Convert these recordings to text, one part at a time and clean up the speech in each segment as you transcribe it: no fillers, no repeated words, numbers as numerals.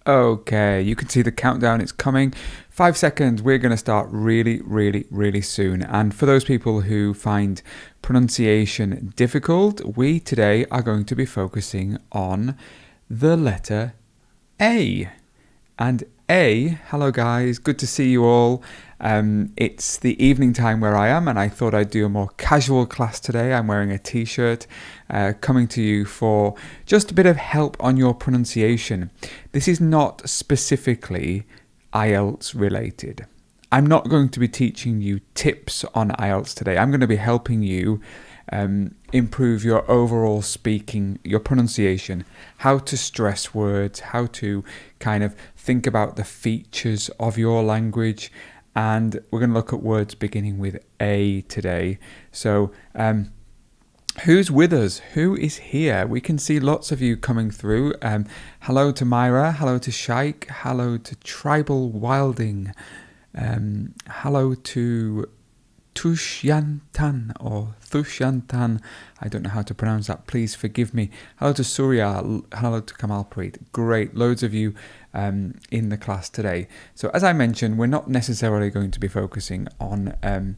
Okay, you can see the countdown, it's coming. 5 seconds, we're going to start really soon. And for those people who find pronunciation difficult, we today are going to be focusing on the letter A. And A, hello guys, good to see you all. It's the evening time where I am, and I thought I'd do a more casual class today. I'm wearing a t-shirt, coming to you for just a bit of help on your pronunciation. This is not specifically IELTS related. I'm not going to be teaching you tips on IELTS today. I'm going to be helping you improve your overall speaking, your pronunciation, how to stress words, how to kind of think about the features of your language. And we're going to look at words beginning with A today. So who's with us? Who is here? We can see lots of you coming through. Hello to Myra. Hello to Shaik. Hello to Tribal Wilding. Hello to Tushyantan or Thushyantan. I don't know how to pronounce that. Please forgive me. Hello to Surya. Hello to Kamalpreet. Great. Loads of you in the class today. So as I mentioned, we're not necessarily going to be focusing on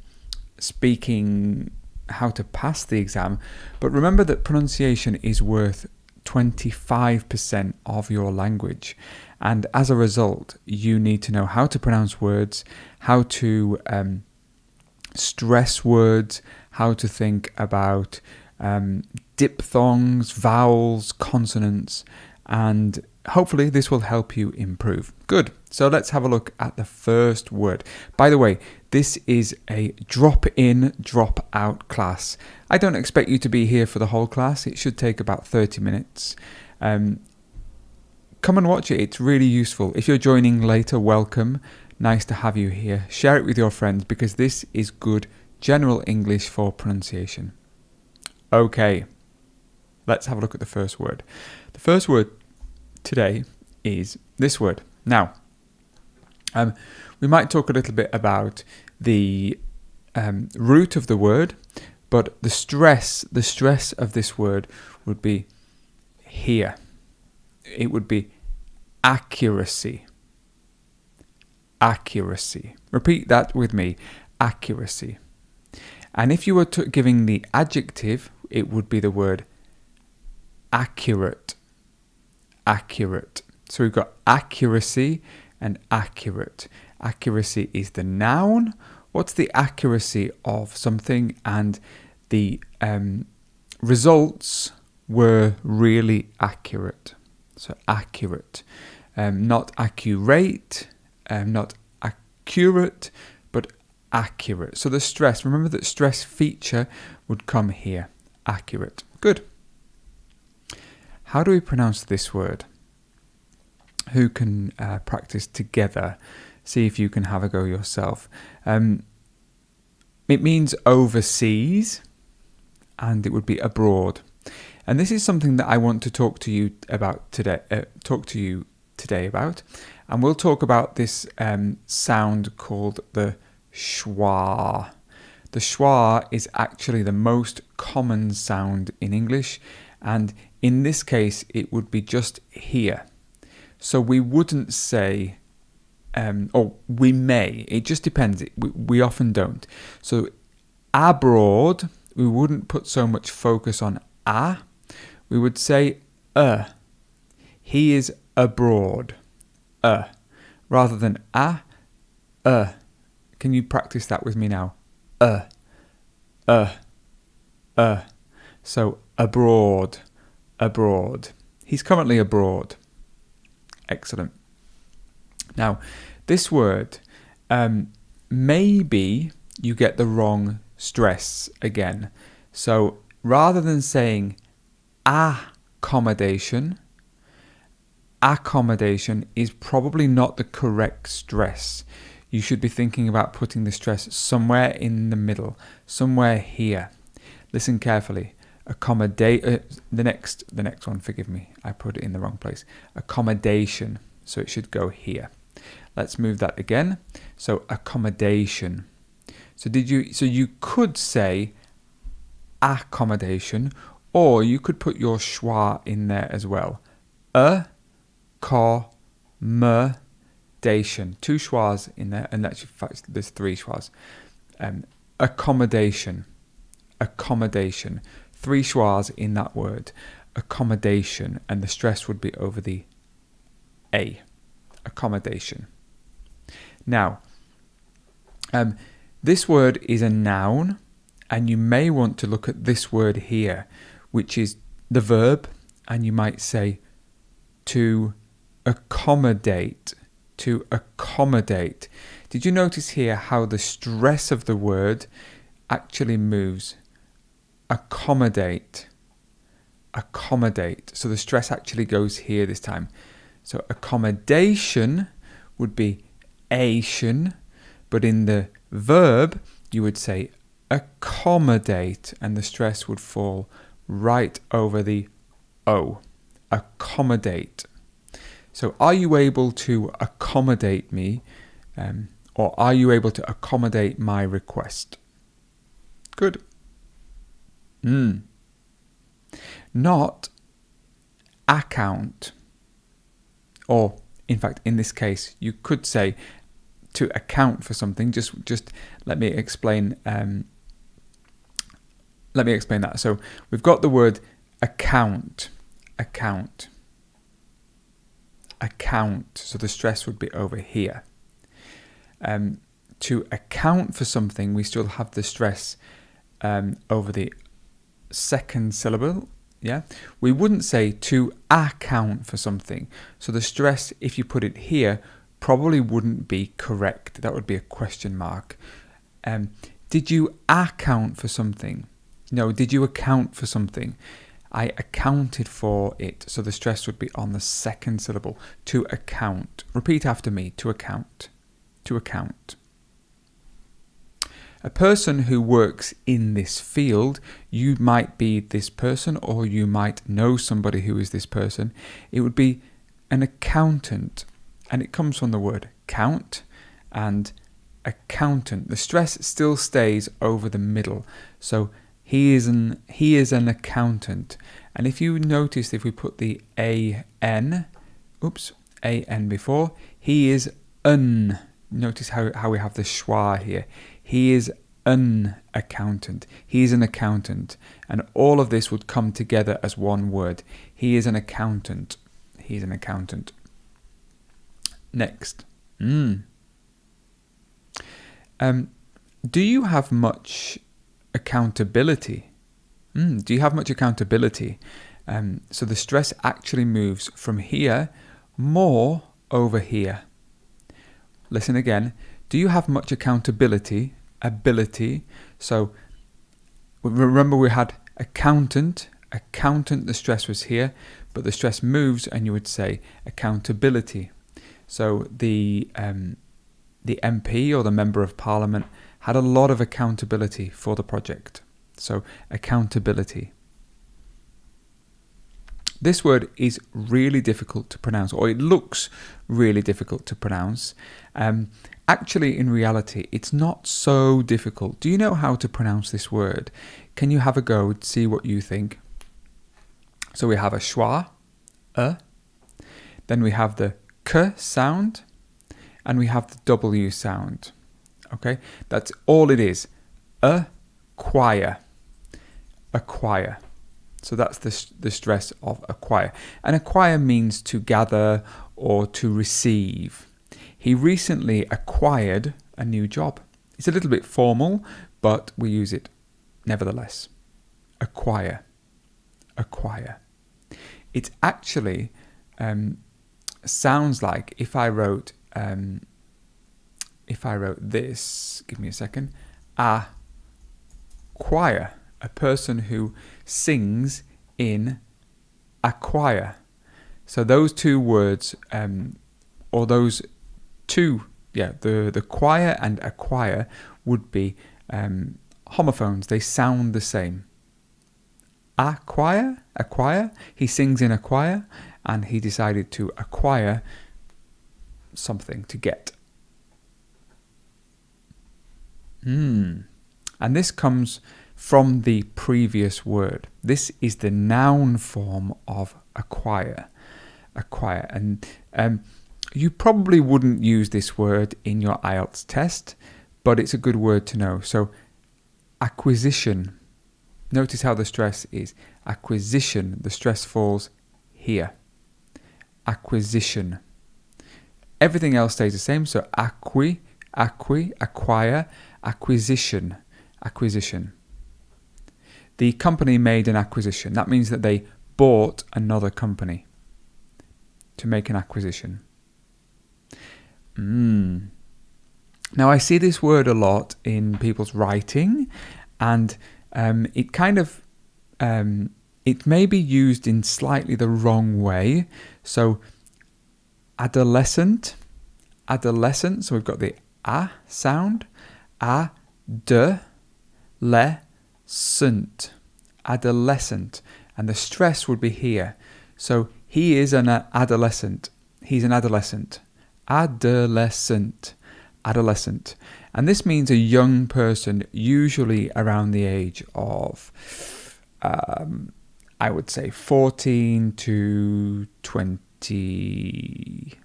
speaking how to pass the exam, but remember that pronunciation is worth 25% of your language, and as a result you need to know how to pronounce words, how to stress words, how to think about diphthongs, vowels, consonants, and hopefully this will help you improve. Good. So let's have a look at the first word. By the way, this is a drop-in, drop-out class. I don't expect you to be here for the whole class. It should take about 30 minutes. Come and watch it. It's really useful. If you're joining later, welcome. Nice to have you here. Share it with your friends because this is good general English for pronunciation. Okay, let's have a look at the first word. The first word today is this word. Now, we might talk a little bit about the root of the word, but the stress of this word would be here. It would be accuracy. Accuracy. Repeat that with me. Accuracy. And if you were giving the adjective, it would be the word accurate. Accurate. So we've got accuracy and accurate. Accuracy is the noun. What's the accuracy of something? And the results were really accurate. So accurate. Not accurate. Not accurate, but accurate. So the stress, remember that stress feature would come here. Accurate. Good. How do we pronounce this word? Who can practice together? See if you can have a go yourself. It means overseas, and it would be abroad. And this is something that I want to talk to you about today. And we'll talk about this sound called the schwa. The schwa is actually the most common sound in English, and in this case it would be just here. So we wouldn't say, or we may, it just depends, we often don't. So abroad, we wouldn't put so much focus on a, we would say he is abroad, rather than a. Can you practice that with me now? So abroad, abroad. He's currently abroad. Excellent. Now, this word, maybe you get the wrong stress again. So rather than saying accommodation, accommodation is probably not the correct stress. You should be thinking about putting the stress somewhere in the middle, somewhere here. Listen carefully. The next one, forgive me, I put it in the wrong place. Accommodation, so it should go here. Let's move that again. So accommodation. So you could say accommodation, or you could put your schwa in there as well. Accommodation. accommodation. 2 schwas in there, and actually there's 3 schwas. Accommodation. 3 schwas in that word. Accommodation, and the stress would be over the A. Accommodation. Now, this word is a noun, and you may want to look at this word here, which is the verb, and you might say to accommodate. To accommodate. Did you notice here how the stress of the word actually moves? Accommodate. Accommodate. So the stress actually goes here this time. So accommodation would be ation, but in the verb you would say accommodate, and the stress would fall right over the O. Accommodate. So are you able to accommodate me, or are you able to accommodate my request? Good. Not account. Or, in fact, in this case, you could say to account for something. Just let me explain. Let me explain that. So we've got the word account. Account. Account. So the stress would be over here. To account for something, we still have the stress over the second syllable. Yeah, we wouldn't say to account for something. So the stress, if you put it here, probably wouldn't be correct. That would be a question mark. Did you account for something? No, did you account for something? I accounted for it. So the stress would be on the second syllable. To account. Repeat after me. To account. To account. A person who works in this field, you might be this person, or you might know somebody who is this person. It would be an accountant, and it comes from the word count and accountant. The stress still stays over the middle. So he is an accountant. And if you notice, if we put the an before, he is an. Notice how we have the schwa here. He is an accountant. He is an accountant. And all of this would come together as one word. He is an accountant. He's an accountant. Next. Do you have much accountability? Do you have much accountability? So the stress actually moves from here more over here. Listen again. Do you have much accountability? Ability. So remember we had accountant. Accountant, the stress was here, but the stress moves and you would say accountability. So the MP or the Member of Parliament had a lot of accountability for the project. So accountability. This word is really difficult to pronounce, or it looks really difficult to pronounce. Actually, in reality, it's not so difficult. Do you know how to pronounce this word? Can you have a go and see what you think? So we have a schwa, then we have the k sound, and we have the w sound. Okay, that's all it is. Acquire. Acquire. So that's the stress of acquire. And acquire means to gather or to receive. He recently acquired a new job. It's a little bit formal, but we use it nevertheless. Acquire. Acquire. It actually sounds like if I wrote this, give me a second, a choir, a person who sings in a choir. So those two words, or those two, the choir and acquire would be homophones. They sound the same. A choir, he sings in a choir, and he decided to acquire something to get. And this comes from the previous word. This is the noun form of acquire. Acquire. And You probably wouldn't use this word in your IELTS test, but it's a good word to know. So acquisition. Notice how the stress is acquisition. The stress falls here. Acquisition. Everything else stays the same. So acquire, acquisition, acquisition. The company made an acquisition. That means that they bought another company to make an acquisition. Now, I see this word a lot in people's writing, and it kind of, it may be used in slightly the wrong way. So, adolescent, so we've got the a sound, adolescent, adolescent, and the stress would be here. So he is an adolescent. He's an adolescent. Adolescent. Adolescent. And this means a young person, usually around the age of, I would say 14 to 20,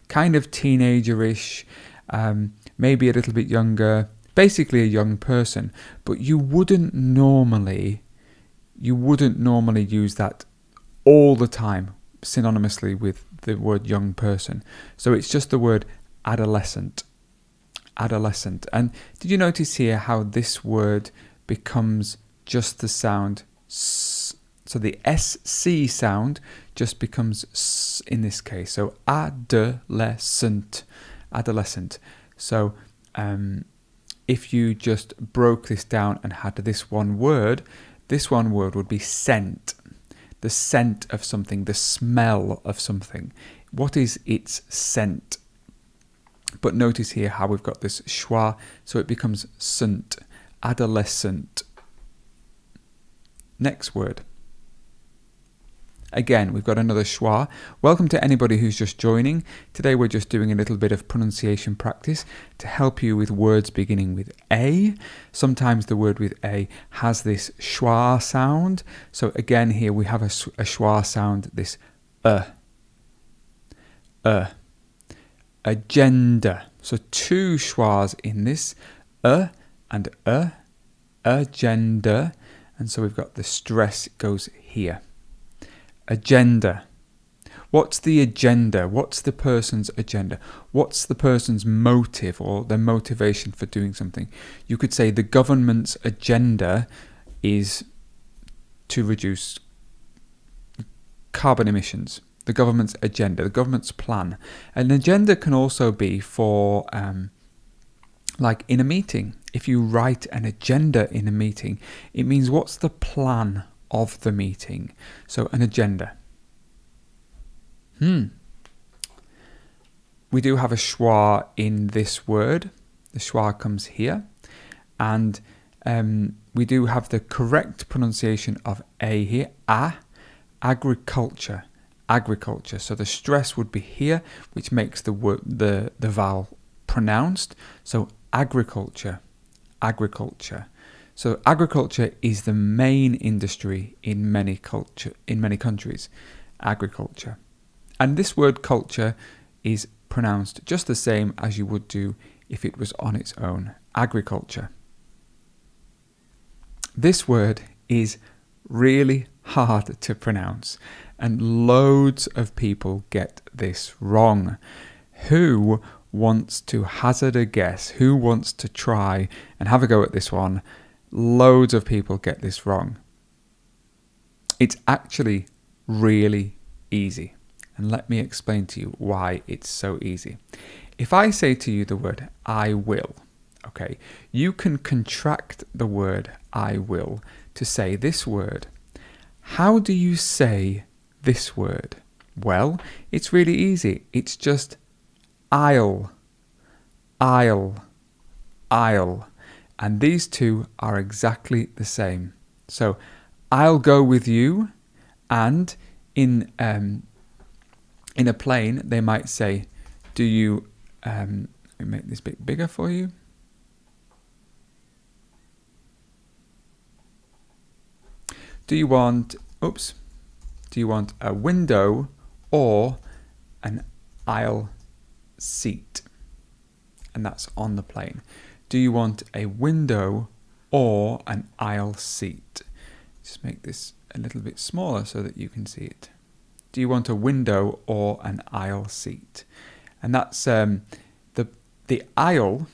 kind of teenager-ish, maybe a little bit younger, basically a young person. But you wouldn't normally use that all the time synonymously with the word young person. So it's just the word adolescent. Adolescent. And did you notice here how this word becomes just the sound s? So the SC sound just becomes s in this case. So adolescent. Adolescent. So if you just broke this down and had this one word would be scent. The scent of something, the smell of something. What is its scent? But notice here how we've got this schwa, so it becomes sunt, adolescent. Next word. Again, we've got another schwa. Welcome to anybody who's just joining. Today we're just doing a little bit of pronunciation practice to help you with words beginning with A. Sometimes the word with A has this schwa sound. So again, here we have a schwa sound, this agenda. So two schwas in this, and agenda. And so we've got the stress goes here. Agenda. What's the agenda? What's the person's agenda? What's the person's motive or their motivation for doing something? You could say the government's agenda is to reduce carbon emissions. The government's agenda, the government's plan. An agenda can also be for, like in a meeting. If you write an agenda in a meeting, it means what's the plan of the meeting. So an agenda. We do have a schwa in this word. The schwa comes here. And we do have the correct pronunciation of A here. Agriculture. Agriculture. So the stress would be here, which makes the word, the vowel pronounced. So agriculture. Agriculture. So agriculture is the main industry in many countries. Agriculture. And this word culture is pronounced just the same as you would do if it was on its own. Agriculture. This word is really hard to pronounce, and loads of people get this wrong. Who wants to hazard a guess? Who wants to try and have a go at this one? Loads of people get this wrong. It's actually really easy. And let me explain to you why it's so easy. If I say to you the word I will, okay, you can contract the word I will to say this word. How do you say this word? Well, it's really easy. It's just I'll, I'll, I'll. And these two are exactly the same. So I'll go with you, and in a plane they might say, do you, let me make this bit bigger for you. Do you want a window or an aisle seat? And that's on the plane. Do you want a window or an aisle seat? Just make this a little bit smaller so that you can see it. Do you want a window or an aisle seat? And that's the aisle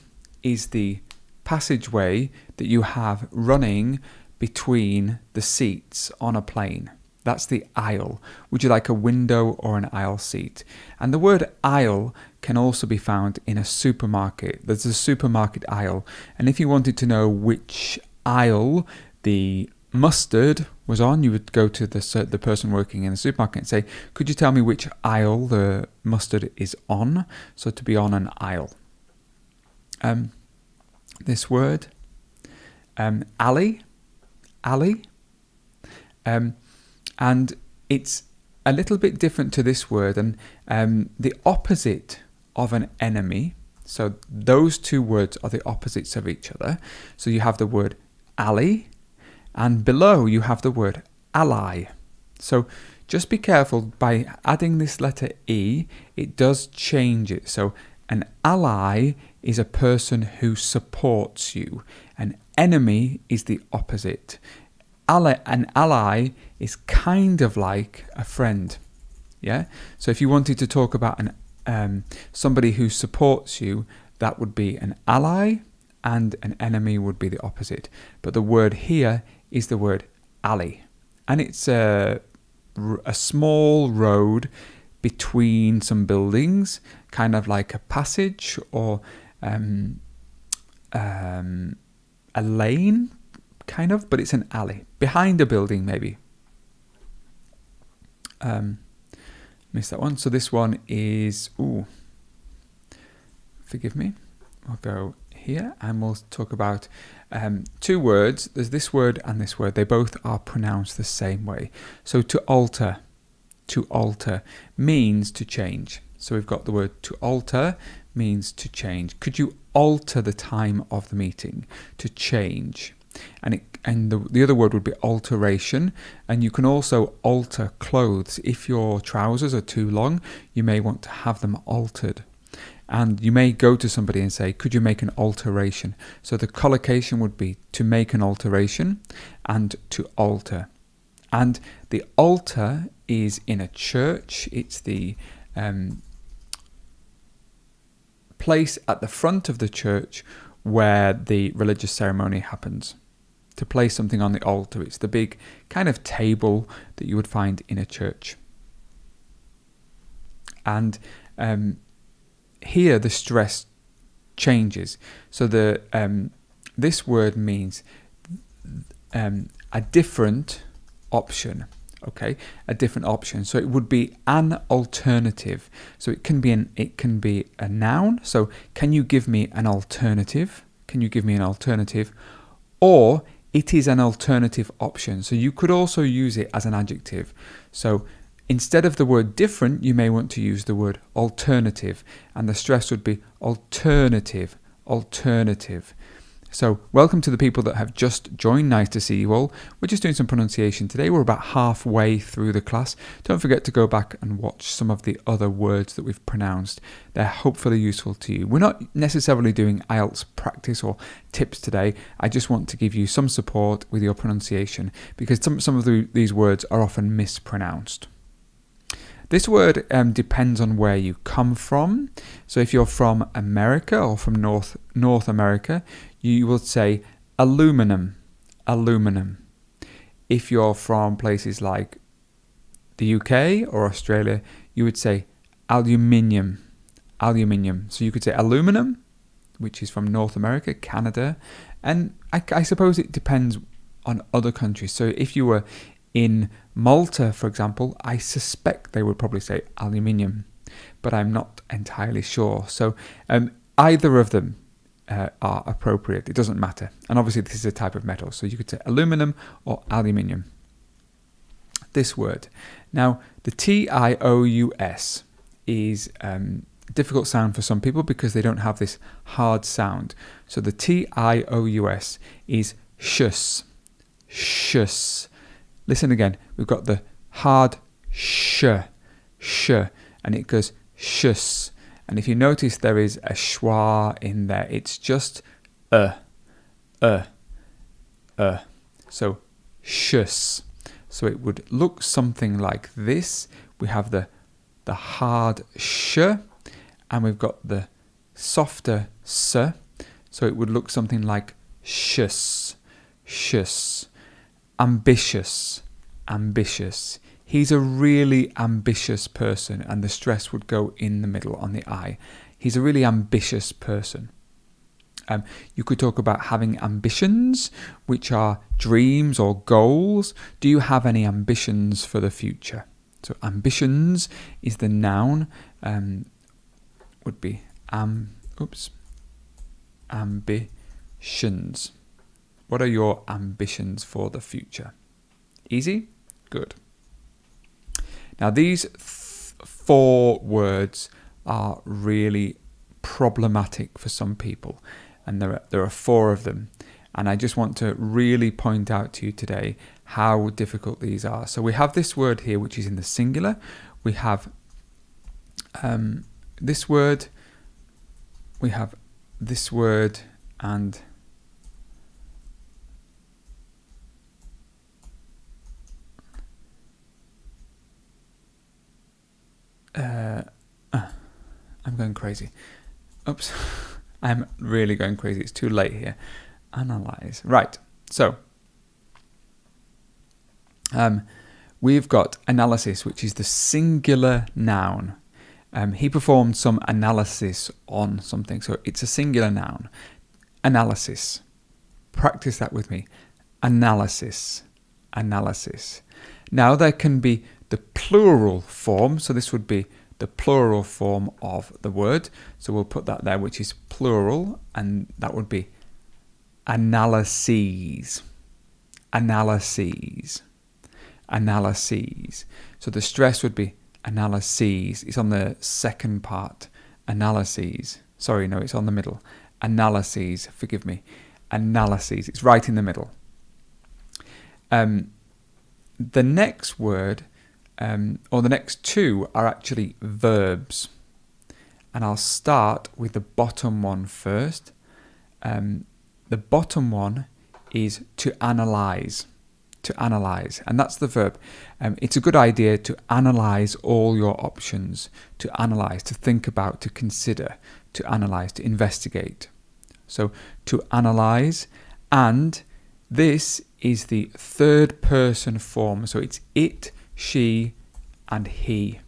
is the passageway that you have running between the seats on a plane. That's the aisle. Would you like a window or an aisle seat? And the word aisle can also be found in a supermarket. There's a supermarket aisle. And if you wanted to know which aisle the mustard was on, you would go to the person working in the supermarket and say, could you tell me which aisle the mustard is on? So to be on an aisle. This word, alley, and it's a little bit different to this word, and the opposite of an enemy. So those two words are the opposites of each other. So you have the word alley, and below you have the word ally. So just be careful, by adding this letter E, it does change it. So an ally is a person who supports you. An enemy is the opposite. An ally is kind of like a friend. Yeah. So if you wanted to talk about somebody who supports you, that would be an ally, and an enemy would be the opposite. But the word here is the word alley, and it's a small road between some buildings, kind of like a passage or a lane, kind of, but it's an alley behind a building, maybe. Missed that one. So this one is, forgive me. I'll go here and we'll talk about two words. There's this word and this word. They both are pronounced the same way. So to alter means to change. So we've got the word to alter means to change. Could you alter the time of the meeting? To change. And the other word would be alteration. And you can also alter clothes. If your trousers are too long, you may want to have them altered. And you may go to somebody and say, could you make an alteration? So the collocation would be to make an alteration and to alter. And the altar is in a church. It's the place at the front of the church where the religious ceremony happens. To place something on the altar, it's the big kind of table that you would find in a church. And here the stress changes. So this word means a different option. Okay, a different option. So it would be an alternative. So it can be a noun. So can you give me an alternative? Can you give me an alternative? Or it is an alternative option. So you could also use it as an adjective. So instead of the word different, you may want to use the word alternative, and the stress would be alternative. So welcome to the people that have just joined. Nice to see you all. We're just doing some pronunciation today. We're about halfway through the class. Don't forget to go back and watch some of the other words that we've pronounced. They're hopefully useful to you. We're not necessarily doing IELTS practice or tips today. I just want to give you some support with your pronunciation, because some of these words are often mispronounced. This word depends on where you come from. So if you're from America or from North America, you will say aluminum. If you're from places like the UK or Australia, you would say aluminium. So you could say aluminum, which is from North America, Canada, and I suppose it depends on other countries. So if you were in Malta, for example, I suspect they would probably say aluminium, but I'm not entirely sure. So either of them are appropriate. It doesn't matter. And obviously this is a type of metal, so you could say aluminum or aluminium. This word. Now, the TIOUS is a difficult sound for some people because they don't have this hard sound. So the TIOUS is shus. Listen again. We've got the hard sh, and it goes shus. And if you notice there is a schwa in there, it's just uh. So shus. So it would look something like this. We have the hard sh, and we've got the softer s. So it would look something like shus, shus. Ambitious, ambitious. He's a really ambitious person, and the stress would go in the middle on the I. He's a really ambitious person. You could talk about having ambitions, which are dreams or goals. Do you have any ambitions for the future? So ambitions is the noun. Would be ambitions. What are your ambitions for the future? Easy? Good. Now these 4 words are really problematic for some people, and there are 4 of them, and I just want to really point out to you today how difficult these are. So we have this word here which is in the singular. We have this word, we have this word, and I'm going crazy. Oops. I'm really going crazy. It's too late here. Analyze. Right. So, we've got analysis, which is the singular noun. He performed some analysis on something. So it's a singular noun. Analysis. Practice that with me. Analysis. Analysis. Now there can be the plural form. So this would be the plural form of the word. So we'll put that there, which is plural, and that would be analyses. Analyses. Analyses. So the stress would be analyses. It's on the second part. Analyses. Sorry, no, it's on the middle. Analyses. Forgive me. Analyses. It's right in the middle. The next word, or the next 2, are actually verbs. And I'll start with the bottom one first. The bottom one is to analyze. To analyze. And that's the verb. It's a good idea to analyze all your options. To analyze, to think about, to consider, to analyze, to investigate. So to analyze, and this is the third person form. So it's it, she, and he.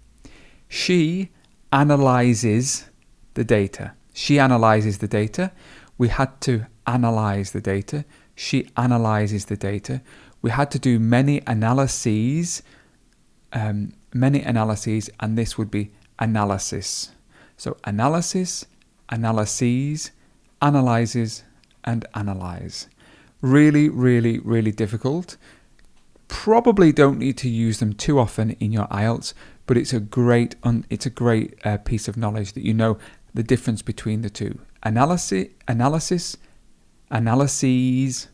She analyzes the data. She analyzes the data. We had to analyze the data. She analyzes the data. We had to do many analyses, and this would be analysis. So analysis, analyses, analyzes, and analyze. Really, really, really difficult. Probably don't need to use them too often in your IELTS, but it's a great piece of knowledge that you know the difference between the two. Analysis, analyses, analyzes,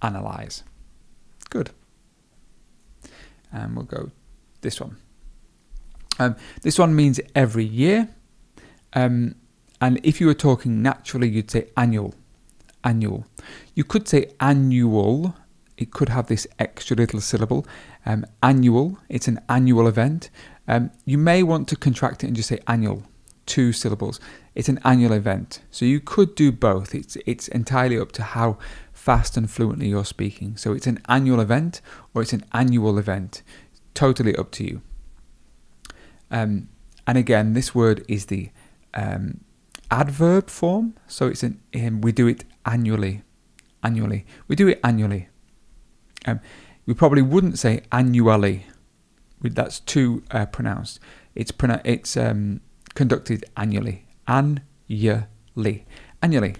analyze. Good. And we'll go this one. This one means every year. And if you were talking naturally, you'd say annual. Annual. You could say annual. It could have this extra little syllable. Annual. It's an annual event. You may want to contract it and just say annual. 2 syllables. It's an annual event. So you could do both. It's entirely up to how fast and fluently you're speaking. So it's an annual event or it's an annual event. Totally up to you. And again, this word is the adverb form. So it's we do it annually. Annually. We do it annually. We probably wouldn't say annually. That's too pronounced. It's conducted annually. Annually. Annually.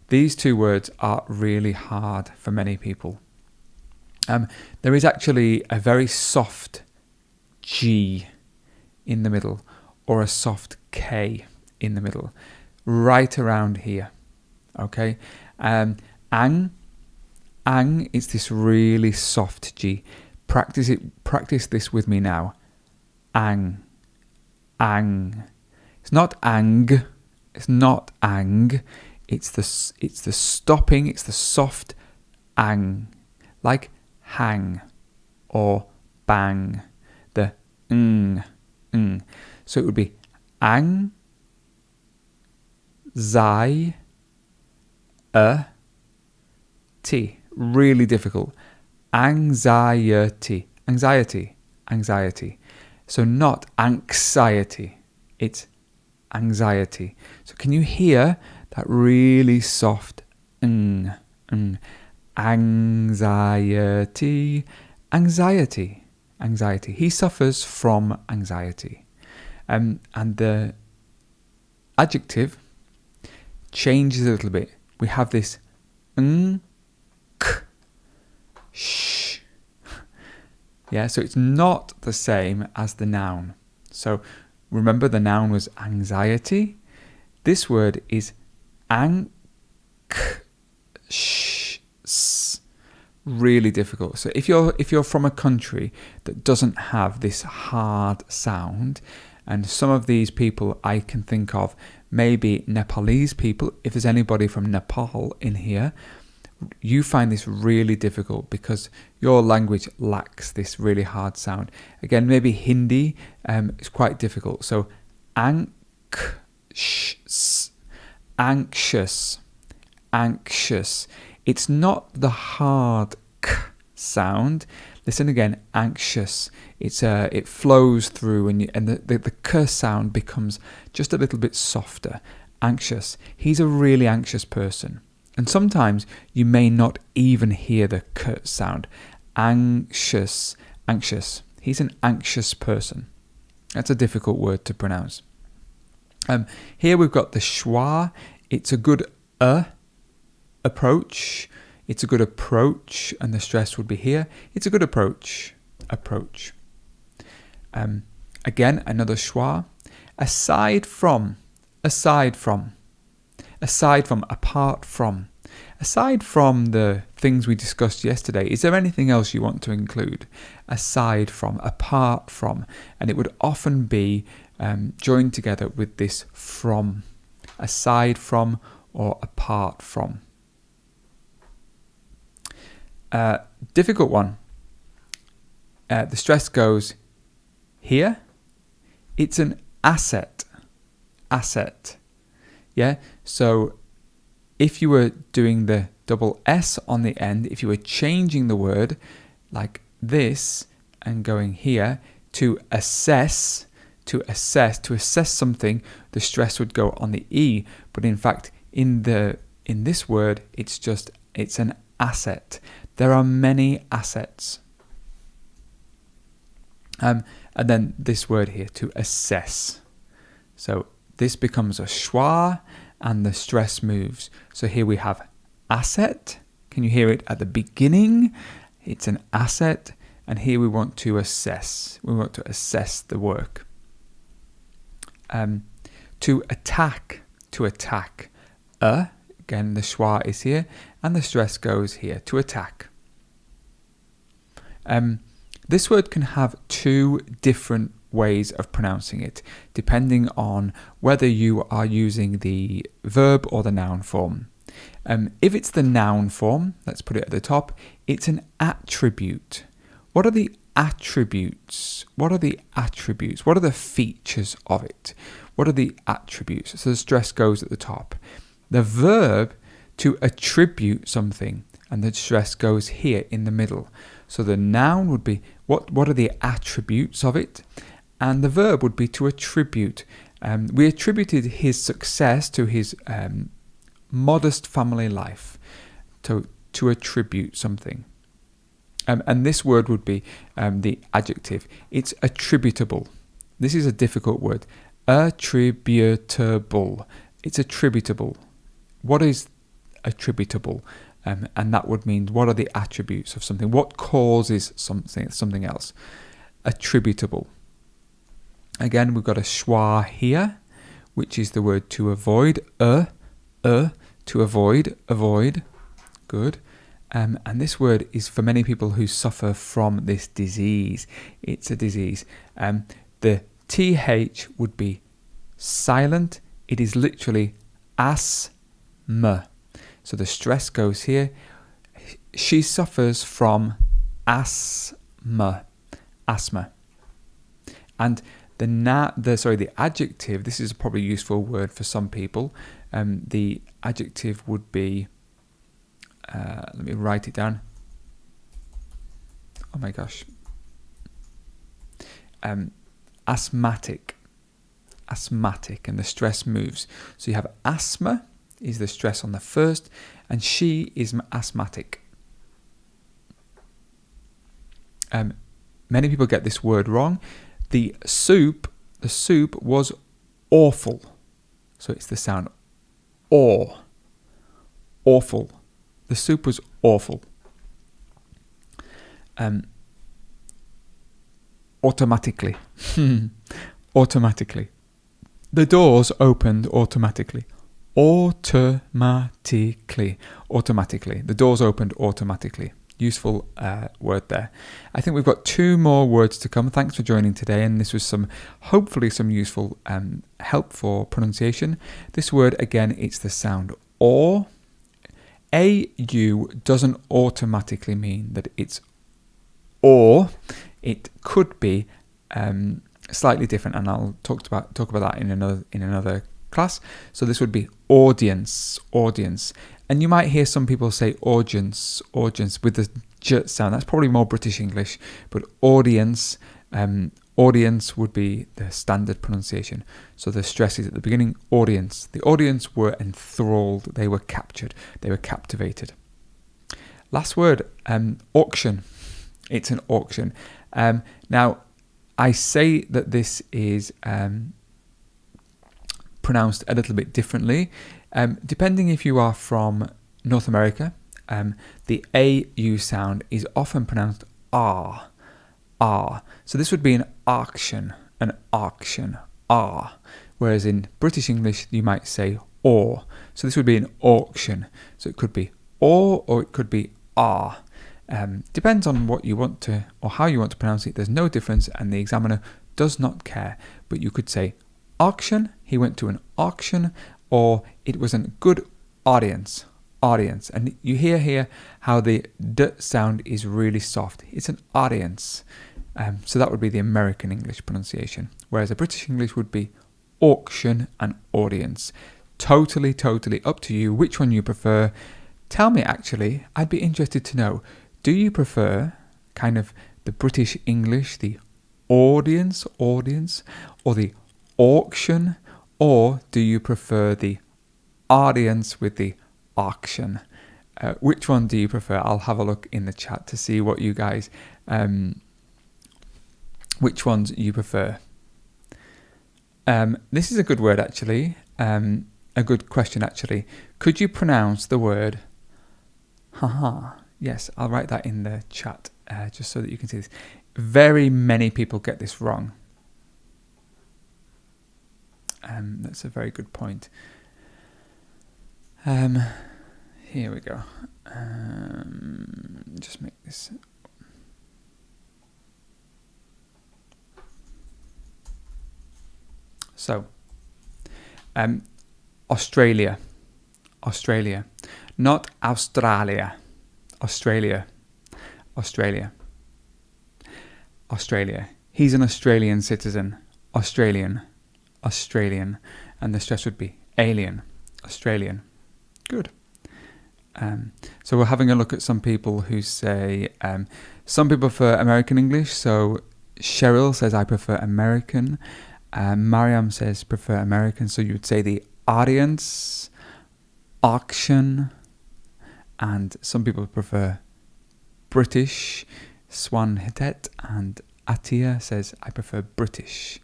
These 2 words are really hard for many people. There is actually a very soft G in the middle, or a soft K in the middle, right around here. Okay? Ang is this really soft G. Practice this with me now. ang, ang. It's not ang, it's not ang. It's the stopping, it's the soft ang, like hang or bang, the ng. So it would be ang, zai, t. Really difficult. Anxiety, anxiety, anxiety. So not anxiety, it's anxiety. So can you hear that really soft anxiety, anxiety, anxiety. He suffers from anxiety. And the adjective changes a little bit. We have this k, sh. Yeah, so it's not the same as the noun. So remember the noun was anxiety. This word is anxious. Really difficult. So if you're from a country that doesn't have this hard sound, and some of these people I can think of, maybe Nepalese people, if there's anybody from Nepal in here, you find this really difficult because your language lacks this really hard sound. Again, maybe Hindi is quite difficult. So anxious, anxious, anxious. It's not the hard k sound. Listen again, anxious. It flows through, and the k sound becomes just a little bit softer. Anxious. He's a really anxious person. And sometimes you may not even hear the k sound. Anxious, anxious. He's an anxious person. That's a difficult word to pronounce. Here we've got the schwa. It's a good approach. It's a good approach, and the stress would be here. It's a good approach. Approach. Again, another schwa. Aside from. Aside from. Aside from, apart from. Aside from the things we discussed yesterday, is there anything else you want to include? Aside from, apart from. And it would often be joined together with this from. Aside from or apart from. Difficult one. The stress goes here. It's an asset. Asset. Yeah, so if you were doing the double S on the end, if you were changing the word like this and going here to assess something, the stress would go on the E. But in fact, in this word, it's an asset. There are many assets. And then this word here, to assess. So this becomes a schwa, and the stress moves. So here we have asset. Can you hear it at the beginning? It's an asset. And here we want to assess. We want to assess the work. To attack. To attack. Again, the schwa is here, and the stress goes here. To attack. This word can have two different ways of pronouncing it, depending on whether you are using the verb or the noun form. If it's the noun form, let's put it at the top, it's an attribute. What are the attributes? What are the attributes? What are the features of it? What are the attributes? So the stress goes at the top. The verb, to attribute something, and the stress goes here in the middle. So the noun would be, what are the attributes of it? And the verb would be to attribute. We attributed his success to his modest family life, to attribute something. And this word would be the adjective. It's attributable. This is a difficult word. Attributable. It's attributable. What is attributable? And that would mean, what are the attributes of something? What causes something else? Attributable. Again, we've got a schwa here, which is the word to avoid. To avoid, avoid. Good. And this word is for many people who suffer from this disease. It's a disease. The TH would be silent. It is literally asthma. So the stress goes here. She suffers from asthma. Asthma. And the adjective, this is probably a useful word for some people. The adjective would be, let me write it down. Oh my gosh. Asthmatic. Asthmatic, and the stress moves. So you have asthma is the stress on the first, and she is asthmatic. Many people get this word wrong. The soup was awful. So it's the sound aw. Awful. The soup was awful. Automatically. Automatically. The doors opened automatically. Automatically. Automatically. The doors opened automatically. Useful word there. I think we've got 2 more words to come. Thanks for joining today, and this was hopefully some useful help for pronunciation. This word again, it's the sound or. AU doesn't automatically mean that it's or. It could be slightly different, and I'll talk about that in another class. So this would be audience. And you might hear some people say audience with the j sound. That's probably more British English, but audience would be the standard pronunciation. So the stress is at the beginning, audience. The audience were enthralled, they were captured, they were captivated. Last word, auction. It's an auction. Now, I say that this is pronounced a little bit differently. Depending if you are from North America, the AU sound is often pronounced R. So this would be an auction, R. Whereas in British English, you might say or. So this would be an auction. So it could be or it could be R. Depends on what you want to, or how you want to pronounce it. There's no difference, and the examiner does not care. But you could say auction, he went to an auction, or it was a good audience. And you hear here how the d sound is really soft. It's an audience. So that would be the American English pronunciation. Whereas a British English would be auction and audience. Totally up to you which one you prefer. Tell me, actually, I'd be interested to know, do you prefer kind of the British English, the audience, or the auction, or do you prefer the audience with the auction? Which one do you prefer? I'll have a look in the chat to see what you guys, which ones you prefer. This is a good word, actually, a good question, actually. Could you pronounce the word haha? Yes, I'll write that in the chat just so that you can see this. Very many people get this wrong. That's a very good point. Here we go. Just make this. So, Australia, not Australia. Australia. He's an Australian citizen. Australian. And the stress would be alien. Australian. Good. So we're having a look at some people who say, some people prefer American English. So Cheryl says, I prefer American. Mariam says, prefer American. So you would say the audience, auction, and some people prefer British. Swan Hitet and Atia says, I prefer British.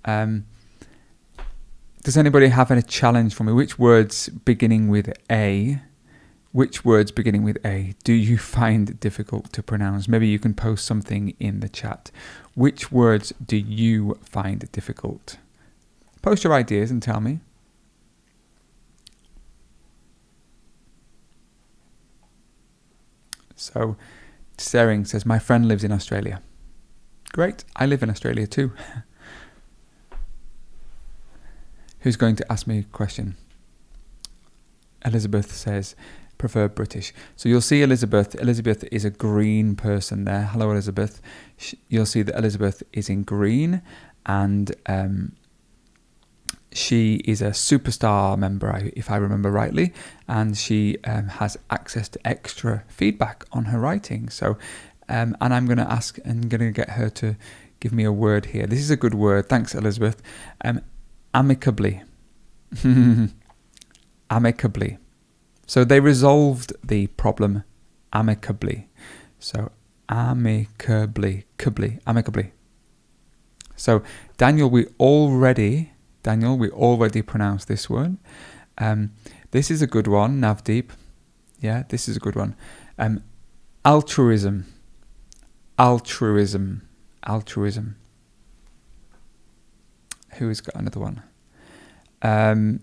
Does anybody have any challenge for me? Which words beginning with A do you find difficult to pronounce? Maybe you can post something in the chat. Which words do you find difficult? Post your ideas and tell me. So, Sering says, my friend lives in Australia. Great, I live in Australia too. Who's going to ask me a question? Elizabeth says, prefer British. So you'll see Elizabeth. Elizabeth is a green person there. Hello, Elizabeth. You'll see that Elizabeth is in green, and she is a superstar member, if I remember rightly, and she has access to extra feedback on her writing. So, and I'm going to ask and going to get her to give me a word here. This is a good word. Thanks, Elizabeth. Amicably. Amicably. So they resolved the problem amicably. So amicably. So Daniel, we already pronounced this word. This is a good one, Navdeep. Yeah, this is a good one. Altruism. Who's got another one? Anna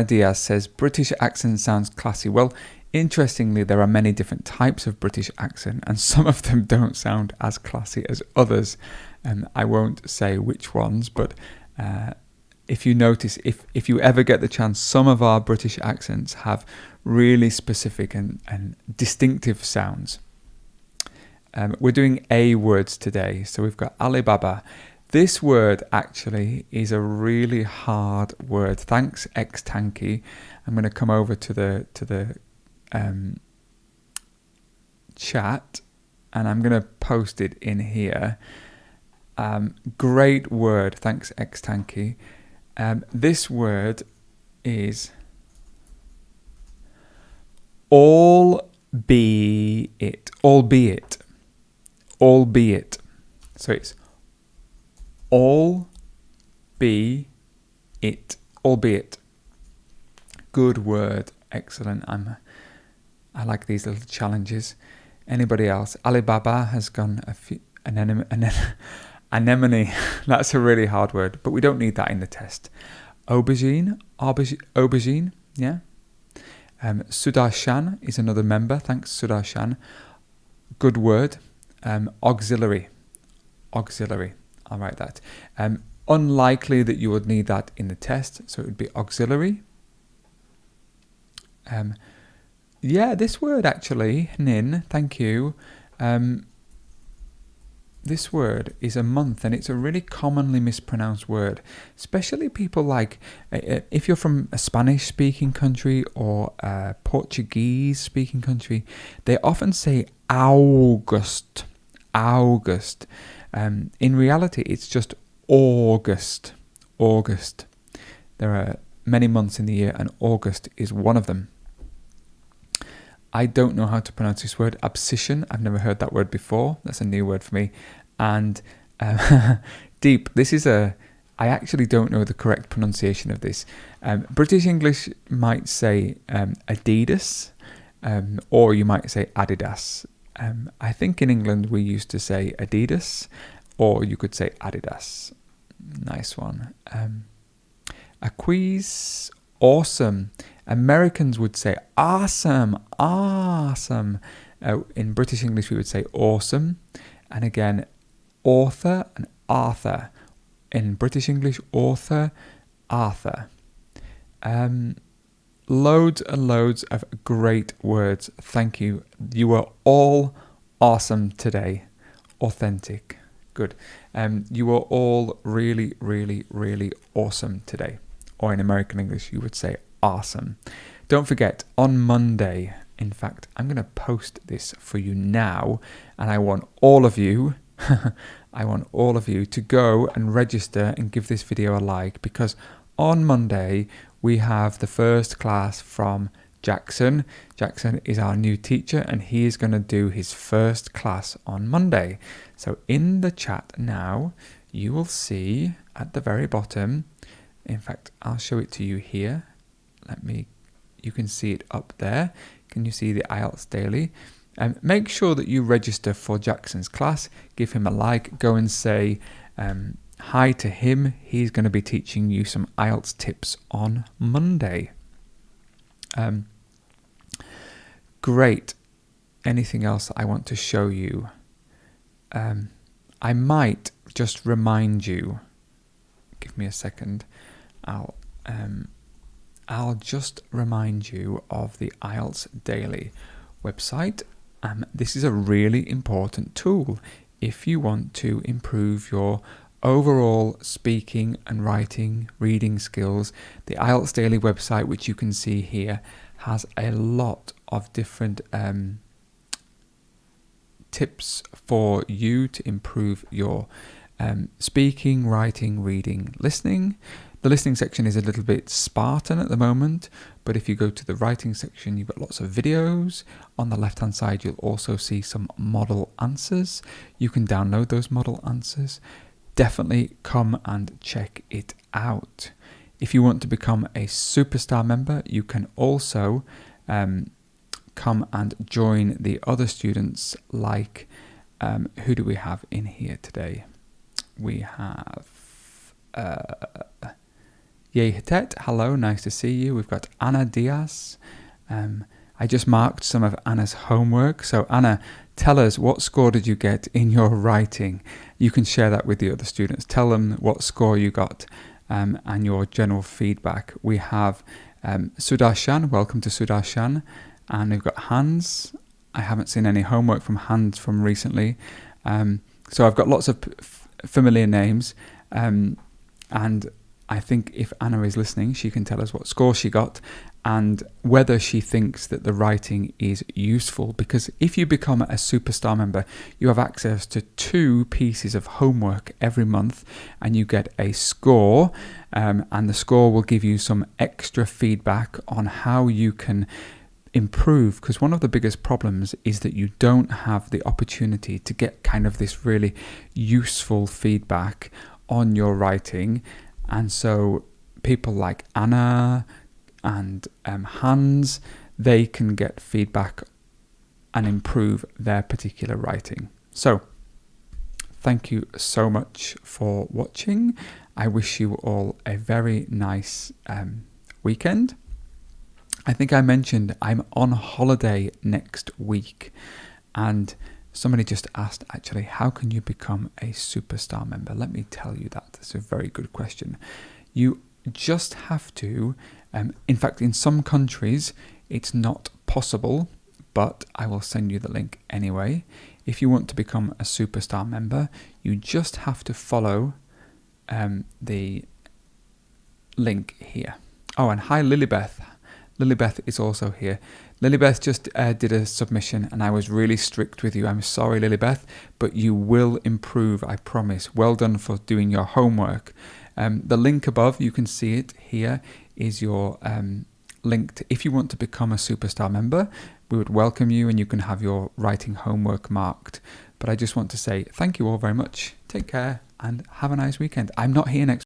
Diaz says, British accent sounds classy. Well, interestingly, there are many different types of British accent, and some of them don't sound as classy as others. I won't say which ones, but if you notice, if you ever get the chance, some of our British accents have really specific and distinctive sounds. We're doing A words today. So we've got Alibaba. This word actually is a really hard word. Thanks, X-Tanky. I'm going to come over to the chat, and I'm going to post it in here. Great word. Thanks, X-Tanky. This word is albeit. So it's albeit. Good word. Excellent. I like these little challenges. Anybody else? Alibaba has gone anemone. That's a really hard word, but we don't need that in the test. Aubergine. Yeah. Sudarshan is another member. Thanks, Sudarshan. Good word. Auxiliary. I'll write that. Unlikely that you would need that in the test, so it would be auxiliary. Yeah, this word actually, Nin, thank you. This word is a month, and it's a really commonly mispronounced word, especially people like, if you're from a Spanish-speaking country or a Portuguese-speaking country, they often say August. In reality, it's just August. There are many months in the year, and August is one of them. I don't know how to pronounce this word. Abscission. I've never heard that word before. That's a new word for me. And deep. I actually don't know the correct pronunciation of this. British English might say Adidas, or you might say Adidas. I think in England we used to say Adidas, or you could say Adidas. Nice one. Acquis, awesome. Americans would say awesome. In British English we would say awesome. And again, author and Arthur. In British English, author, Arthur. Loads and loads of great words. Thank you. You were all awesome today. Authentic. Good. You were all really, really, really awesome today. Or in American English, you would say awesome. Don't forget, on Monday, in fact, I'm going to post this for you now, and I want all of you to go and register and give this video a like, because on Monday we have the first class from Jackson. Jackson is our new teacher, and he is going to do his first class on Monday. So in the chat now, you will see at the very bottom, in fact, I'll show it to you here. You can see it up there. Can you see the IELTS Daily? Make sure that you register for Jackson's class. Give him a like. Go and say hi to him. He's going to be teaching you some IELTS tips on Monday. Great. Anything else I want to show you? I might just remind you. Give me a second. I'll just remind you of the IELTS Daily website. This is a really important tool if you want to improve your overall speaking and writing, reading skills. The IELTS Daily website, which you can see here, has a lot of different tips for you to improve your speaking, writing, reading, listening. The listening section is a little bit spartan at the moment, but if you go to the writing section, you've got lots of videos. On the left hand side, you'll also see some model answers. You can download those model answers. Definitely come and check it out. If you want to become a superstar member, you can also come and join the other students, like who do we have in here today? We have Yehitet, hello, nice to see you. We've got Anna Diaz. I just marked some of Anna's homework. So Anna, tell us, what score did you get in your writing? You can share that with the other students. Tell them what score you got and your general feedback. We have Sudarshan, welcome to Sudarshan. And we've got Hans. I haven't seen any homework from Hans from recently. So I've got lots of familiar names. And I think if Anna is listening, she can tell us what score she got and whether she thinks that the writing is useful. Because if you become a superstar member, you have access to 2 pieces of homework every month and you get a score. And the score will give you some extra feedback on how you can improve, because one of the biggest problems is that you don't have the opportunity to get kind of this really useful feedback on your writing. And so people like Anna and Hans, they can get feedback and improve their particular writing. So thank you so much for watching. I wish you all a very nice weekend. I think I mentioned I'm on holiday next week, and somebody just asked, actually, how can you become a superstar member? Let me tell you that. That's a very good question. You just have to, in fact, in some countries, it's not possible, but I will send you the link anyway. If you want to become a superstar member, you just have to follow the link here. Oh, and hi, Lilybeth. Lilybeth is also here. Lilybeth just did a submission and I was really strict with you. I'm sorry, Lilybeth, but you will improve, I promise. Well done for doing your homework. The link above, you can see it here, is your link to, if you want to become a superstar member, we would welcome you and you can have your writing homework marked. But I just want to say thank you all very much. Take care and have a nice weekend. I'm not here next